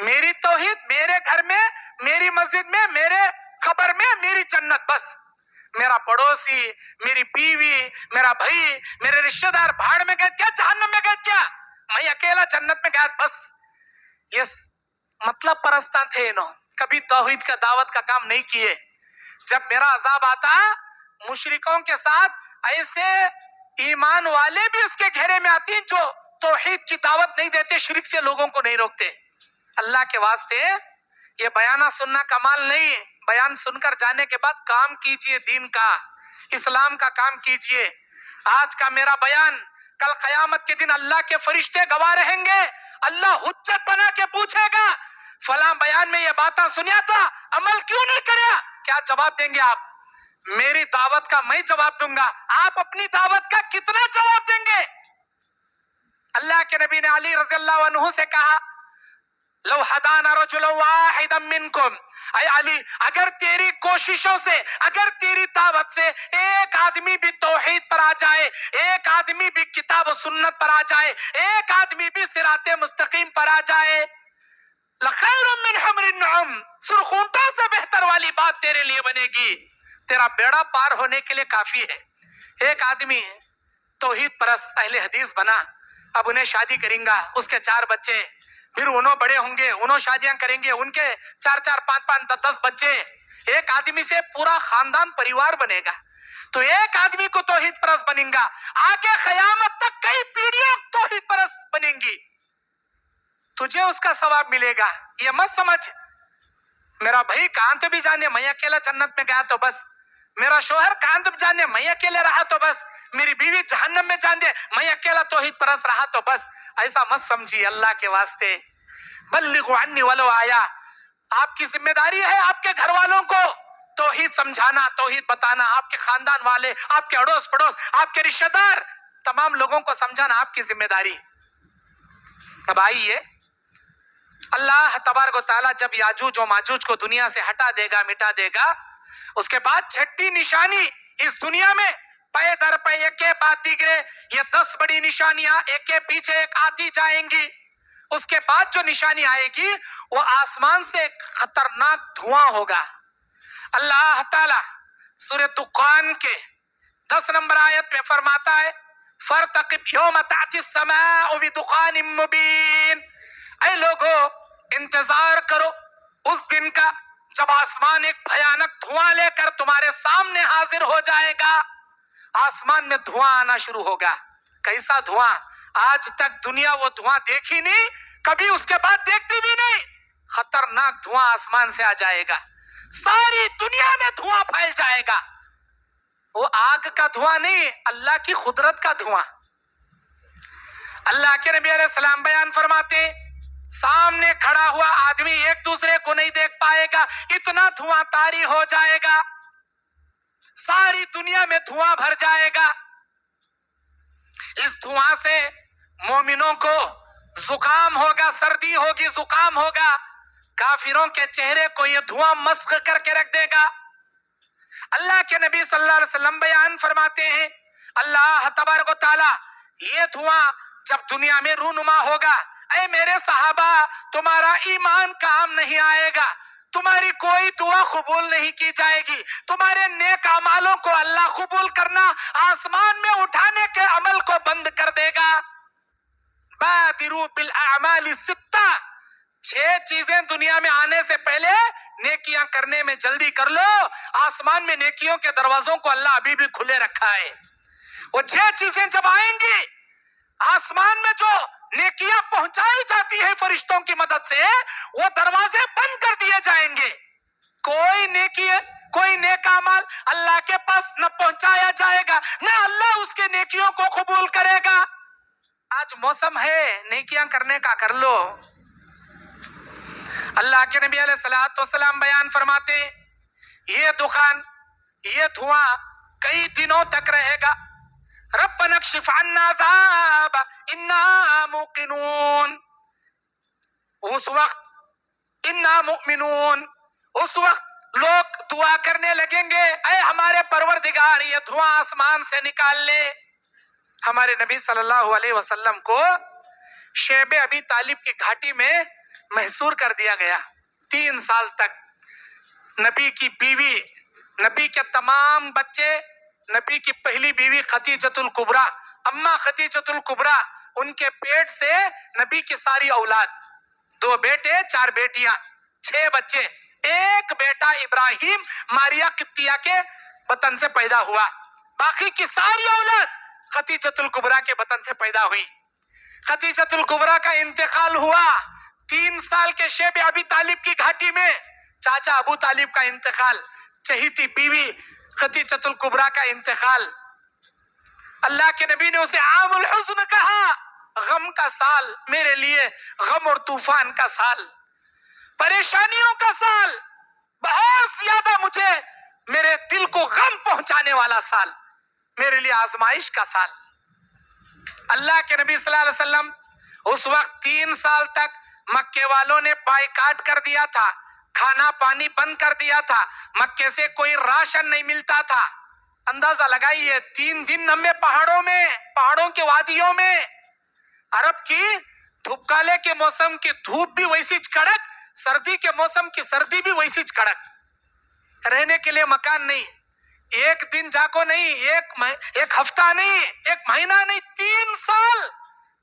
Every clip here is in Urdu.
میری توحید میرے گھر میں، میری مسجد میں، میرے قبر میں میری جنت بس. میرا پڑوسی، میری بیوی، میرا بھائی، میرے رشتہ دار بھاڑ میں گئے کیا، جہنم میں گئے کیا، میں اکیلا جنت میں گیا بس. یس مطلب پرستان تھے انہوں، کبھی توحید کا دعوت کا کام نہیں کیے. جب میرا عذاب آتا مشرکوں کے ساتھ ایسے ایمان والے بھی اس کے گھیرے میں آتی جو توحید کی دعوت نہیں دیتے، شرک سے لوگوں کو نہیں روکتے. اللہ کے واسطے یہ بیانہ سننا کمال نہیں، بیان سن کر جانے کے بعد کام کیجئے، دین کا، اسلام کا کام کیجئے. آج کا میرا بیان کل قیامت کے دن اللہ کے فرشتے گواہ رہیں گے، اللہ حجت بنا کے پوچھے گا فلاں بیان میں یہ باتاں سنیا تھا، عمل کیوں نہیں کریا؟ کیا جواب دیں گے آپ؟ میری دعوت کا میں جواب دوں گا، آپ اپنی دعوت کا کتنا جواب دیں گے؟ اللہ کے نبی نے علی رضی اللہ عنہ سے کہا لو ہدانا رجل واحد منکم، اے علی اگر تیری کوششوں سے، اگر تیری دعوت سے ایک آدمی بھی توحید پر آ جائے، ایک آدمی بھی کتاب و سنت پر آ جائے، ایک آدمی بھی صراط مستقیم پر آ جائے، لخیر من حمر النعم، سرخونٹوں سے بہتر والی بات تیرے لیے بنے گی، تیرا بیڑا پار ہونے کے لیے کافی ہے. ایک آدمی توحید پرست اہل حدیث بنا، اب انہیں شادی کریں گا، اس کے 4 بچے، پھر انہوں بڑے ہوں گے، انہوں شادیاں کریں گے، ان کے 4 5 10 بچے، ایک آدمی سے پورا خاندان پریوار بنے گا. تو ایک آدمی کو توحید پرست بنیں گا، آگے قیامت تک کئی پیڑھیاں توحید پرست بنیں گی، تجھے اس کا ثواب ملے گا. یہ مت سمجھ میرا بھائی کانت بھی جانے میں اکیلا جنت میں گیا تو بس، میرا شوہر کانت بھی جانے میں اکیلے رہا تو بس، میری بیوی جہنم میں جانے میں اکیلا توحید پرست رہا تو بس. ایسا مت سمجھیے اللہ کے واسطے. بلغوا عنی ولو آیا، آپ کی ذمہ داری ہے آپ کے گھر والوں کو توحید سمجھانا، توحید بتانا، آپ کے خاندان والے، آپ کے اڑوس پڑوس، آپ کے رشتہ دار، تمام لوگوں کو سمجھانا آپ کی ذمہ داری. اب آئیے اللہ تبارک و تعالیٰ جب یاجوج و ماجوج کو دنیا سے ہٹا دے گا، مٹا دے گا، اس کے بعد چھٹی نشانی اس دنیا میں پے در پے ایک کے بعد دیگرے یہ 10 بڑی نشانیاں ایک کے پیچھے ایک آتی جائیں گی. اس کے بعد جو نشانی آئے گی وہ آسمان سے ایک خطرناک دھواں ہوگا. اللہ تعالیٰ سورہ دخان کے 10 نمبر آیت میں فرماتا ہے فَارْتَقِبْ يَوْمَ تَأْتِي السَّمَاءُ بِدُخَانٍ مُبِينٍ، اے لوگو انتظار کرو اس دن کا جب آسمان ایک بھیانک دھواں لے کر تمہارے سامنے حاضر ہو جائے گا. آسمان میں دھواں آنا شروع ہوگا. کیسا دھواں؟ آج تک دنیا وہ دھواں دیکھی نہیں، کبھی اس کے بعد دیکھتی بھی نہیں. خطرناک دھواں آسمان سے آ جائے گا، ساری دنیا میں دھواں پھیل جائے گا. وہ آگ کا دھواں نہیں، اللہ کی قدرت کا دھواں. اللہ کے نبی علیہ السلام بیان فرماتے سامنے کھڑا ہوا آدمی ایک دوسرے کو نہیں دیکھ پائے گا، اتنا دھواں طاری ہو جائے گا، ساری دنیا میں دھواں بھر جائے گا. اس دھواں سے مومنوں کو زکام ہوگا، سردی ہوگی، زکام ہوگا. کافروں کے چہرے کو یہ دھواں مسخ کر کے رکھ دے گا. اللہ کے نبی صلی اللہ علیہ وسلم بیان فرماتے ہیں اللہ تبارک و تعالی یہ دھواں جب دنیا میں رونما ہوگا، اے میرے صحابہ تمہارا ایمان کام نہیں آئے گا، تمہاری کوئی دعا قبول نہیں کی جائے گی، تمہارے نیک اعمالوں کو اللہ قبول کرنا آسمان میں اٹھانے کے عمل کو بند کر دے گا. بادروا بالاعمال الستہ، 6 چیزیں دنیا میں آنے سے پہلے نیکیاں کرنے میں جلدی کر لو. آسمان میں نیکیوں کے دروازوں کو اللہ ابھی بھی کھلے رکھا ہے. وہ 6 چیزیں جب آئیں گی آسمان میں جو نیکیاں پہنچائی جاتی ہے فرشتوں کی مدد سے، وہ دروازے بند کر دیے جائیں گے. کوئی نیکی کوئی نیک عمل اللہ کے پاس نہ پہنچایا جائے گا، نہ اللہ اس کے نیکیوں کو قبول کرے گا. آج موسم ہے نیکیاں کرنے کا، کر لو. اللہ کے نبی علیہ السلام بیان فرماتے یہ دخان، یہ دھواں کئی دنوں تک رہے گا. ربنا اکشف عنا العذاب انا موقنون، اس وقت انا مؤمنون، اس وقت لوگ دعا کرنے لگیں گے اے ہمارے پروردگار یہ دھواں آسمان سے نکال لے. ہمارے نبی صلی اللہ علیہ وسلم کو شیب ابی طالب کی گھاٹی میں محصور کر دیا گیا. 3 سال تک نبی کی بیوی، نبی کے تمام بچے، نبی کی پہلی بیوی خدیجۃ الکبریٰ، اماں خدیجۃ الکبریٰ، ان کے پیٹ سے نبی کی ساری اولاد، 2 بیٹے 4 بیٹیاں، 6 بچے، ایک بیٹا ابراہیم ماریہ قبطیہ کے بطن سے پیدا ہوا. باقی کی ساری اولاد خدیجۃ الکبریٰ کے بطن سے پیدا ہوئی. خدیجۃ الکبریٰ کا انتقال ہوا 3 سال کے شیب ابی طالب کی گھاٹی میں. چاچا ابو طالب کا انتقال، چہیتی بیوی خدیجۃ الکبریٰ کا انتقال. اللہ کے نبی نے اسے عام الحزن کہا، غم کا سال، میرے لیے غم اور طوفان کا سال، پریشانیوں کا سال، بہت زیادہ مجھے میرے دل کو غم پہنچانے والا سال، میرے لیے آزمائش کا سال. اللہ کے نبی صلی اللہ علیہ وسلم اس وقت 3 سال تک مکے والوں نے بائیکاٹ کر دیا تھا، کھانا پانی بند کر دیا تھا، مکے سے کوئی راشن نہیں ملتا تھا. اندازہ لگائیے 3 دن ہمیں پہاڑوں کے وادیوں میں، عرب کی دھوپکالے کے موسم کی دھوپ بھی ویسی کڑک، سردی کے موسم کی سردی بھی ویسی کڑک، رہنے کے لیے مکان نہیں، ایک دن جاکو نہیں، ایک ہفتہ نہیں، ایک مہینہ نہیں، 3 سال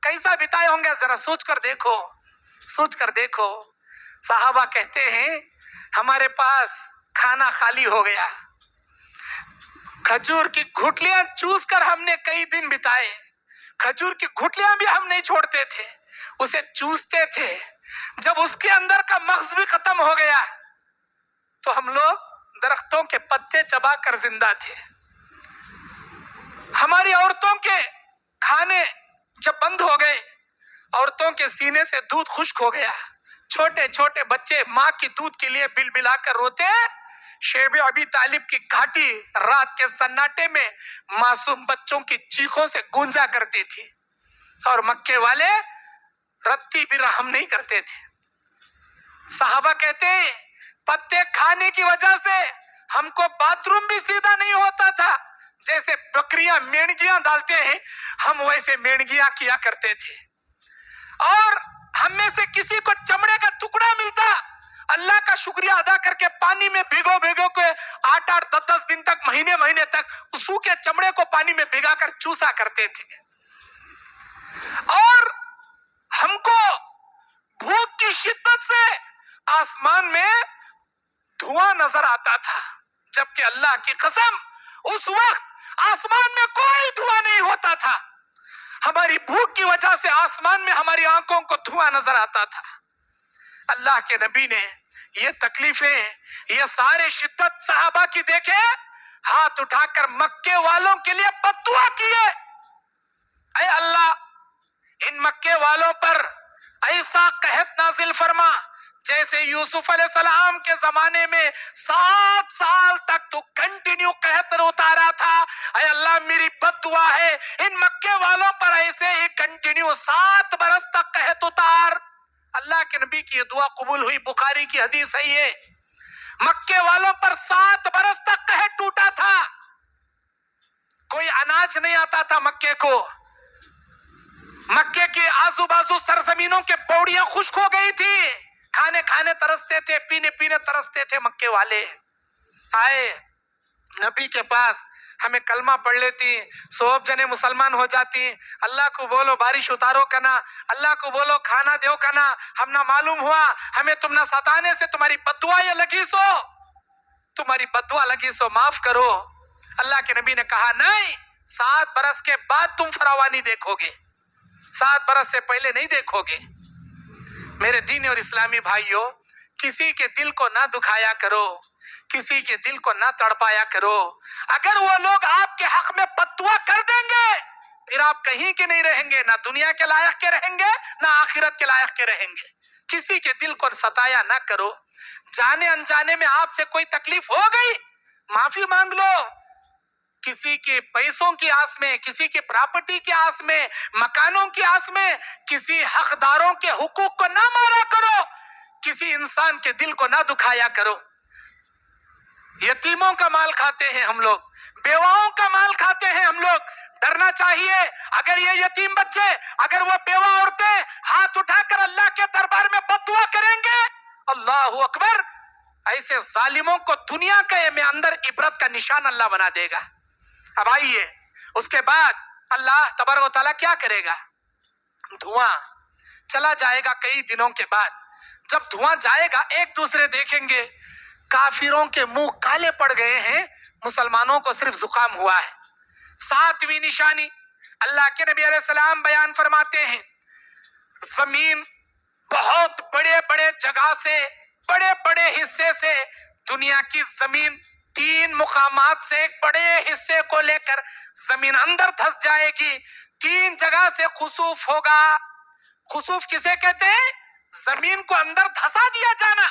کیسا بتائے ہوں گے ذرا سوچ کر دیکھو. صحابہ کہتے ہیں ہمارے پاس کھانا خالی ہو گیا، کھجور کی گھٹلیاں چوس کر ہم نے کئی دن بتائے، کھجور کی گھٹلیاں بھی ہم نہیں چھوڑتے تھے، اسے چوستے تھے. جب اس کے اندر کا مغز بھی ختم ہو گیا تو ہم لوگ درختوں کے پتے چبا کر زندہ تھے. ہماری عورتوں کے کھانے جب بند ہو گئے، عورتوں کے سینے سے دودھ خشک ہو گیا، چھوٹے چھوٹے بچے ماں کی دودھ کے لیے بل بلا کر روتے. شیب ابی طالب کی گھاٹی رات کے سناٹے میں معصوم بچوں کی چیخوں سے گونجا کرتی تھی، اور مکے والے رتی بھی رحم نہیں کرتے تھے. صحابہ کہتے ہیں پتے کھانے کی وجہ سے ہم کو باتھ روم بھی سیدھا نہیں ہوتا تھا، جیسے بکریاں مینڈگیاں ڈالتے ہیں ہم ویسے مینڈگیاں کیا کرتے تھے. اور ہم میں سے کسی کو چمڑے کا ٹکڑا ملتا، اللہ کا شکریہ ادا کر کے پانی میں بھگو کے 8 10 دن تک، مہینے تک سوکھے چمڑے کو پانی میں بھگا کر چوسا کرتے تھے. اور ہم کو بھوک کی شدت سے آسمان میں دھواں نظر آتا تھا، جبکہ اللہ کی قسم اس وقت آسمان میں کوئی دھواں نہیں ہوتا تھا. ہماری بھوک کی وجہ سے آسمان میں ہماری آنکھوں کو دھواں نظر آتا تھا. اللہ کے نبی نے یہ تکلیفیں، یہ سارے شدت صحابہ کی دیکھے، ہاتھ اٹھا کر مکے والوں کے لیے بد دعا کیے. اے اللہ ان مکے والوں پر ایسا قحط نازل فرما جیسے یوسف علیہ السلام کے زمانے میں 7 سال تک تو کنٹینیو قحط اتارا تھا. اے اللہ میری بد دعا ہے ان مکے والوں پر ایسے ہی کنٹینیو 7 برس تک قحط اتار. اللہ کے نبی کی یہ دعا قبول ہوئی، بخاری کی حدیث ہے یہ. مکے والوں پر 7 برس تک قحط ٹوٹا تھا، کوئی اناج نہیں آتا تھا مکے کو، مکے کے آزو بازو سرزمینوں کے پوڑیاں خشک ہو گئی تھی، کھانے ترستے تھے، پینے ترستے تھے مکے والے. آئے نبی کے پاس، ہمیں کلمہ پڑھ لیتی، 100 جنے مسلمان ہو جاتی. اللہ کو بولو بارش اتارو کنا، اللہ کو بولو کھانا دیو کنا، ہم نہ معلوم ہوا ہمیں تم نہ ستانے سے تمہاری بددعا یہ لگی سو، تمہاری بددعا لگی سو معاف کرو. اللہ کے نبی نے کہا نہیں، 7 برس کے بعد تم فراوانی دیکھو گے، 7 برس سے پہلے نہیں دیکھو گے. میرے دینی اور اسلامی بھائیوں، کسی کے دل کو نہ دکھایا کرو، کسی کے دل کو نہ تڑپایا کرو. اگر وہ لوگ آپ کے حق میں بددعا کر دیں گے پھر آپ کہیں کے نہیں رہیں گے، نہ دنیا کے لائق کے رہیں گے نہ آخرت کے لائق کے رہیں گے. کسی کے دل کو ستایا نہ کرو. جانے انجانے میں آپ سے کوئی تکلیف ہو گئی، معافی مانگ لو. کسی کے پیسوں کی آس میں، کسی کی پراپرٹی کی آس میں، مکانوں کی آس میں کسی حقداروں کے حقوق کو نہ مارا کرو، کسی انسان کے دل کو نہ دکھایا کرو. یتیموں کا مال کھاتے ہیں ہم لوگ، بیواؤں کا مال کھاتے ہیں ہم لوگ، ڈرنا چاہیے. اگر یہ یتیم بچے, اگر وہ بیوہ عورتیں ہاتھ اٹھا کر اللہ کے دربار میں بد دعا کریں گے, اللہ اکبر, ایسے ظالموں کو دنیا کے میں اندر عبرت کا نشان اللہ بنا دے گا. اب آئیے, اس کے بعد اللہ تبارک و تعالیٰ کیا کرے گا؟ دھواں چلا جائے گا کئی دنوں کے بعد. جب دھواں جائے گا ایک دوسرے دیکھیں گے, کافروں کے منہ کالے پڑ گئے ہیں, مسلمانوں کو صرف زکام ہوا ہے. ساتویں نشانی اللہ کے نبی علیہ السلام بیان فرماتے ہیں, زمین بہت بڑے بڑے جگہ سے, بڑے بڑے حصے سے, دنیا کی زمین 3 مقامات سے ایک بڑے حصے کو لے کر زمین اندر دھس جائے گی. 3 جگہ سے خسوف ہوگا. خسوف کسے کہتے ہیں؟ زمین کو اندر دھسا دیا جانا.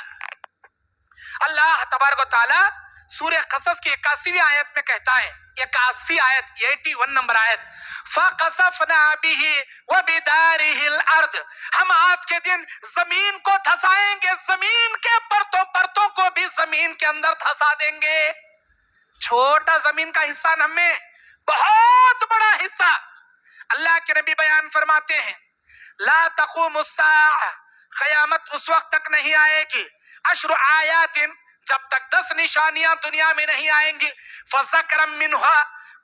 اللہ تبارک و تعالی سورہ قصص کی 81ویں آیت میں کہتا ہے, 81 آیت, 81 نمبر آیت, فَقَسَفْنَا بِهِ وَبِدَارِهِ الْأَرْضِ, ہم آج کے دن زمین کو دھسائیں گے, زمین کے پرتوں کو بھی زمین کے اندر دھسا دیں گے. چھوٹا زمین کا حصہ ہمیں, بہت بڑا حصہ. اللہ کے نبی بیان فرماتے ہیں, لا تقوم الساعہ, قیامت اس وقت تک نہیں آئے گی, 10 آیات, جب تک 10 نشانیاں دنیا میں نہیں آئیں گی. فذکر منها,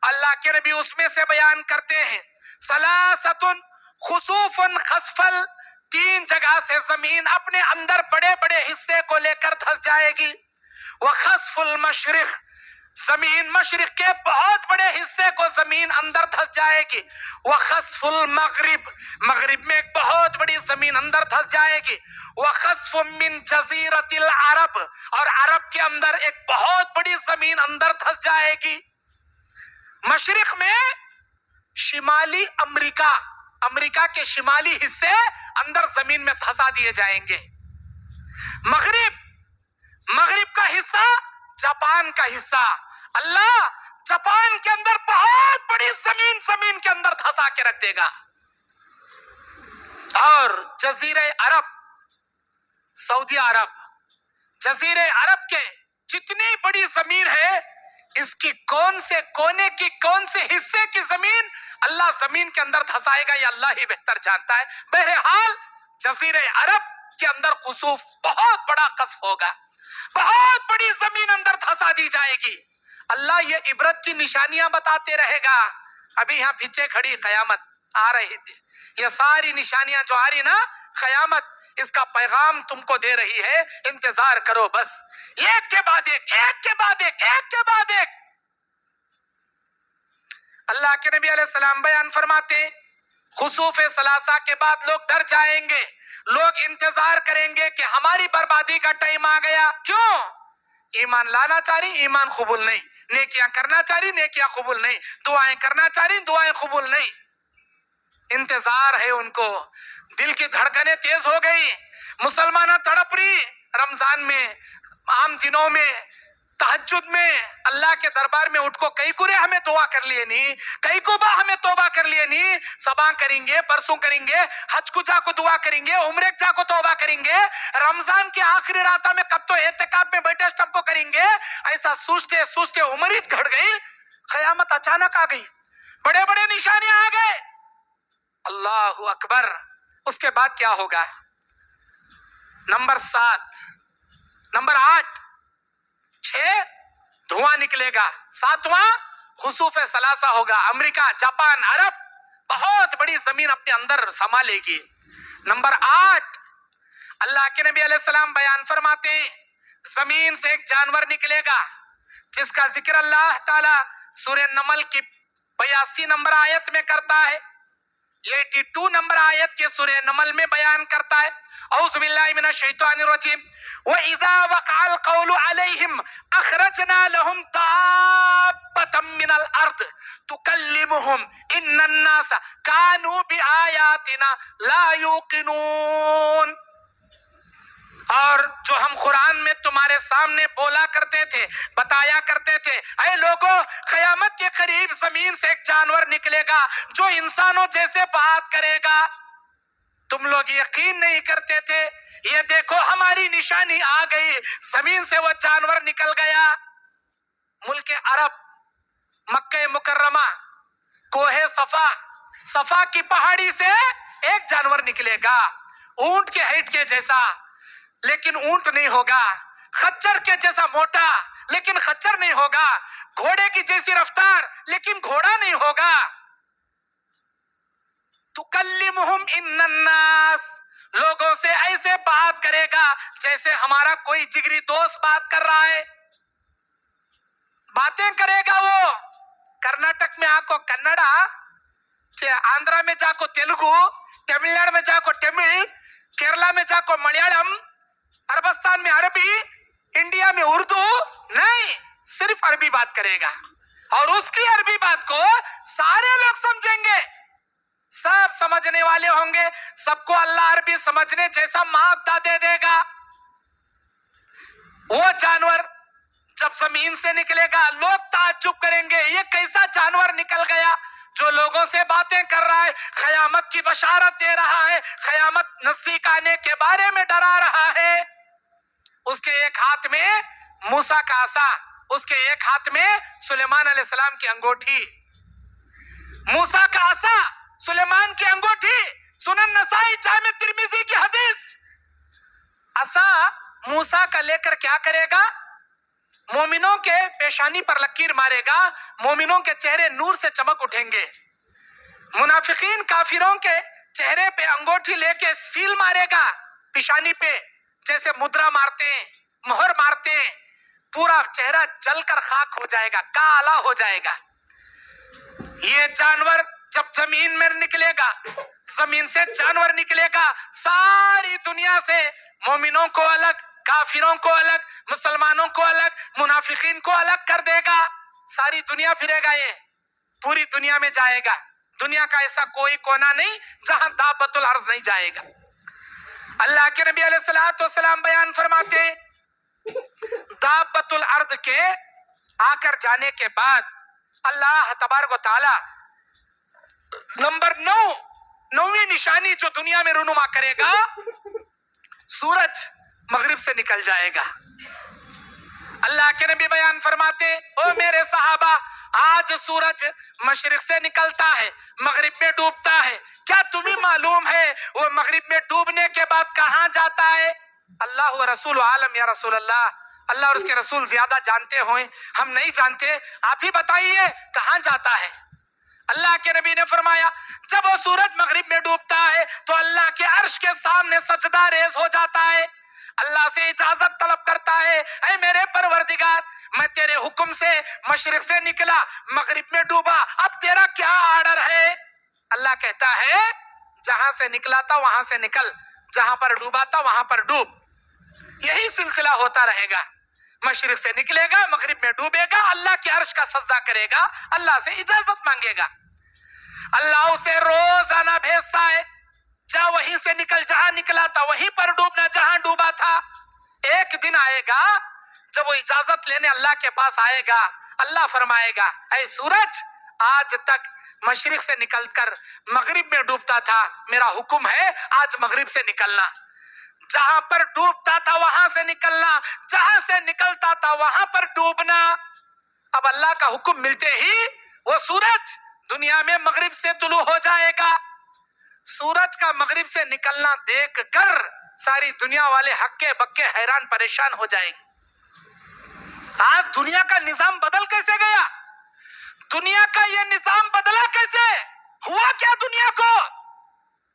اللہ کے نبی اس میں سے بیان کرتے ہیں, ثلاثۃ خسوف خسفل, 3 جگہ سے زمین اپنے اندر بڑے بڑے حصے کو لے کر دھس جائے گی. وخسف المشرق, زمین مشرق کے بہت بڑے حصے کو زمین اندر دھس جائے گی. وخسف المغرب, مغرب میں ایک بہت بڑی زمین اندر دھس جائے گی. وخسف من جزیرۃ العرب, اور عرب کے اندر ایک بہت بڑی زمین اندر دھس جائے گی. مشرق میں شمالی امریکہ, امریکہ کے شمالی حصے اندر زمین میں دھسا دیے جائیں گے. مغرب کا حصہ, جاپان کا حصہ, اللہ جاپان کے اندر بہت بڑی زمین کے اندر دھسا کے رکھ دے گا. اور جزیرہ عرب, سعودی عرب, جزیرہ عرب کے جتنی بڑی زمین ہے, اس کی کون سے کونے کی, کون سے حصے کی زمین اللہ زمین کے اندر دھسائے گا, یہ اللہ ہی بہتر جانتا ہے. بہرحال جزیرہ عرب کے اندر خسوف, بہت بڑا قصف ہوگا, بہت بڑی زمین اندر دھسا دی جائے گی. اللہ یہ عبرت کی نشانیاں بتاتے رہے گا. ابھی یہاں پیچھے کھڑی قیامت آ رہی تھی, یہ ساری نشانیاں جو آ رہی نا, قیامت اس کا پیغام تم کو دے رہی ہے, انتظار کرو بس. ایک کے بعد ایک, ایک کے بعد ایک, ایک کے بعد ایک. اللہ کے نبی علیہ السلام بیان فرماتے, خسوف ثلاثہ کے بعد لوگ ڈر جائیں گے, لوگ انتظار کریں گے کہ ہماری بربادی کا ٹائم آ گیا. کیوں؟ ایمان لانا چاہ رہی, ایمان قبول نہیں, نیکیاں کرنا چاہ رہی, نیکیاں قبول نہیں, دعائیں کرنا چاہ رہی, دعائیں قبول نہیں. انتظار ہے ان کو, دل کی دھڑکنیں تیز ہو گئی, مسلمانہ تڑپ رہی. رمضان میں, عام دنوں میں, تہجد میں اللہ کے دربار میں اٹھ کو کئی کو ہمیں دعا کر لیے نہیں, کئی کو با ہمیں توبہ کر لیے نہیں, صبح کریں گے, پرسوں کریں گے, حج کو جا کو دعا کریں گے, عمرے جا کو توبہ کریں گے, رمضان کی آخری راتہ میں کب تو اعتکاف میں بیٹھے سب کو کریں گے. ایسا سوچتے سوچتے عمر ہی گھڑ گئی, قیامت اچانک آ گئی, بڑے بڑے نشانیاں آ گئے. اللہ اکبر. اس کے بعد کیا ہوگا؟ نمبر 7, نمبر 8, 6 دھواں نکلے گا, 7واں خسوف ثلاثہ ہوگا. امریکہ, جاپان, عرب بہت بڑی زمین اپنے اندر سما لے گی. نمبر 8, اللہ کے نبی علیہ السلام بیان فرماتے ہیں, زمین سے ایک جانور نکلے گا جس کا ذکر اللہ تعالی سورہ نمل کی 82 نمبر آیت میں کرتا ہے, 82 نمبر آیت کے سورہ نمل میں بیان کرتا ہے. اعوذ باللہ من الشیطان الرجیم, وَإِذَا وَقَعَ الْقَوْلُ عَلَيْهِمْ أَخْرَجْنَا لَهُمْ دَابَّةً مِّنَ الْأَرْضِ تُكَلِّمُهُمْ إِنَّ النَّاسَ كَانُوا بِآيَاتِنَا لَا يُوقِنُونَ. اور جو ہم قرآن میں تمہارے سامنے بولا کرتے تھے, بتایا کرتے تھے, اے لوگو قیامت کے قریب زمین سے ایک جانور نکلے گا جو انسانوں جیسے بات کرے گا. تم لوگ یقین نہیں کرتے تھے, یہ دیکھو ہماری نشانی آ گئی, زمین سے وہ جانور نکل گیا. ملک عرب, مکہ مکرمہ, کوہ صفا، صفا کی پہاڑی سے ایک جانور نکلے گا، اونٹ کے ہائٹ کے جیسا لیکن اونٹ نہیں ہوگا، خچر کے جیسا موٹا لیکن خچر نہیں ہوگا، گھوڑے کی جیسی رفتار لیکن گھوڑا نہیں ہوگا۔ تکلمہم ان الناس، لوگوں سے ایسے بات کرے گا جیسے ہمارا کوئی جگری دوست بات کر رہا ہے، باتیں کرے گا وہ۔ کرناٹک میں آکو کنڑا، آندھرا میں جا کو تیلگو، تمل ناڈو میں جا کو تمل، کیرلا میں جا کو ملیالم، عربستان میں عربی، انڈیا میں اردو نہیں، صرف عربی بات کرے گا، اور اس کی عربی بات کو سارے لوگ سمجھیں گے، سب سمجھنے والے ہوں گے، سب کو اللہ عربی سمجھنے جیسا مادہ دے دے گا۔ وہ جانور جب زمین سے نکلے گا لوگ تعجب کریں گے، یہ کیسا جانور نکل گیا جو لوگوں سے باتیں کر رہا ہے، قیامت کی بشارت دے رہا ہے، قیامت نزدیک آنے کے بارے میں ڈرا رہا ہے۔ اس کے ایک ہاتھ میں موسیٰ کا عصا، اس کے ایک ہاتھ میں سلیمان علیہ السلام کی انگوٹھی، موسیٰ کا عصا، سلیمان کی انگوٹھی، سنن نسائی جامع ترمذی کی حدیث۔ عصا موسیٰ کا لے کر کیا کرے گا؟ مومنوں کے پیشانی پر لکیر مارے گا، مومنوں کے چہرے نور سے چمک اٹھیں گے، منافقین کافروں کے چہرے پہ انگوٹھی لے کے سیل مارے گا پیشانی پہ، جیسے مدرا مارتے ہیں، مہر مارتے ہیں، پورا چہرہ جل کر خاک ہو جائے گا، کالا ہو جائے گا۔ یہ جانور جب زمین میں نکلے گا، زمین سے جانور نکلے گا، ساری دنیا سے مومنوں کو الگ، کافروں کو الگ، مسلمانوں کو الگ، منافقین کو الگ کر دے گا، ساری دنیا پھرے گا، یہ پوری دنیا میں جائے گا، دنیا کا ایسا کوئی کونا نہیں جہاں دابت الارض نہیں جائے گا۔ اللہ کے نبی علیہ السلام بیان فرماتے دابت الارض کے آ کر جانے کے بعد اللہ تبارک و تعالی نمبر 9ویں نشانی جو دنیا میں رونما کرے گا، سورج مغرب سے نکل جائے گا۔ اللہ کے نبی بیان فرماتے، او میرے صحابہ، آج سورج مشرق سے نکلتا ہے، مغرب میں ڈوبتا ہے، کیا تمہیں معلوم ہے وہ مغرب میں ڈوبنے کے بعد کہاں جاتا ہے؟ اللہ و رسول عالم، یا رسول اللہ، اللہ اور اس کے رسول زیادہ جانتے ہوئے، ہم نہیں جانتے، آپ ہی بتائیے کہاں جاتا ہے؟ اللہ کے نبی نے فرمایا جب وہ سورج مغرب میں ڈوبتا ہے تو اللہ کے عرش کے سامنے سجدہ ریز ہو جاتا ہے، اللہ سے اجازت طلب کرتا ہے، اے میرے پروردگار، میں تیرے حکم سے مشرق سے نکلا، مغرب میں ڈوبا، اب تیرا کیا آرڈر ہے؟ اللہ کہتا ہے جہاں سے نکلا تھا وہاں سے نکل، جہاں پر ڈوبا تھا وہاں پر ڈوب۔ یہی سلسلہ ہوتا رہے گا، مشرق سے نکلے گا، مغرب میں ڈوبے گا، اللہ کے عرش کا سجدہ کرے گا، اللہ سے اجازت مانگے گا، اللہ اسے روزانہ بھیجتا ہے، جا وہیں سے نکل، جہاں نکلا تھا وہیں پر ڈوبنا، جہاں ڈوبا تھا۔ ایک دن آئے گا جب وہ اجازت لینے اللہ کے پاس آئے گا، اللہ فرمائے گا، اے سورج، آج تک مشرق سے نکل کر مغرب میں ڈوبتا تھا، میرا حکم ہے آج مغرب سے نکلنا، جہاں پر ڈوبتا تھا وہاں سے نکلنا، جہاں سے نکلتا تھا وہاں پر ڈوبنا۔ اب اللہ کا حکم ملتے ہی وہ سورج دنیا میں مغرب سے طلوع ہو جائے گا۔ سورج کا مغرب سے نکلنا دیکھ کر ساری دنیا والے ہکے بکے حیران پریشان ہو جائیں گے۔ آج دنیا کا نظام بدل کیسے گیا؟ دنیا کا یہ نظام بدلا کیسے؟ ہوا کیا دنیا کو؟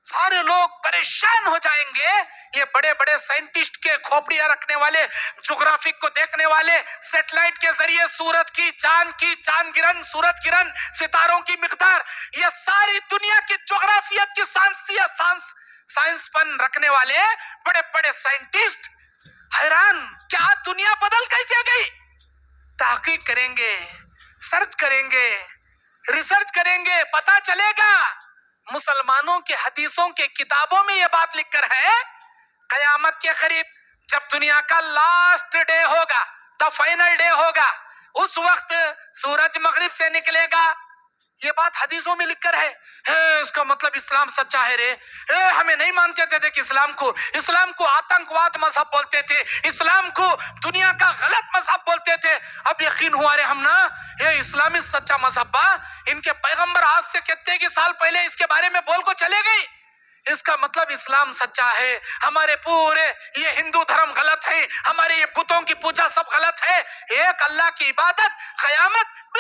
سارے لوگ پریشان ہو جائیں گے، یہ بڑے بڑے سائنٹسٹ کے کھوپڑیاں رکھنے والے، جغرافک کو دیکھنے والے، سیٹلائٹ کے ذریعے سورج کی چاند گرہن، سورج گرہن، ستاروں کی مقدار، یہ ساری دنیا کی جغرافیت کی سائنس پن رکھنے والے بڑے بڑے سائنٹسٹ حیران، کیا دنیا بدل کیسے گئی؟ تحقیق کریں گے، سرچ کریں گے، ریسرچ کریں گے، پتا چلے گا مسلمانوں کے حدیثوں کے کتابوں میں یہ بات لکھ کر ہے، قیامت کے قریب جب دنیا کا لاسٹ ڈے ہوگا، دا فائنل ڈے ہوگا، اس وقت سورج مغرب سے نکلے گا، یہ بات حدیثوں میں لکھ کر ہے اس کا مطلب اسلام سچا ہے رے. ہمیں نہیں مانتے تھے کہ اسلام کو آتنکواد مذہب بولتے تھے, اسلام کو دنیا کا غلط مذہب بولتے تھے. اب یقین ہوا رے ہم نا یہ اسلامی سچا مذہب با. ان کے پیغمبر آج سے کتنے کے سال پہلے اس کے بارے میں بول کو چلے گئے. اس کا مطلب اسلام سچا ہے. ہمارے پورے یہ ہندو دھرم غلط ہے, ہمارے یہ بتوں کی پوجا سب غلط ہے. ایک اللہ کی عبادت قیامت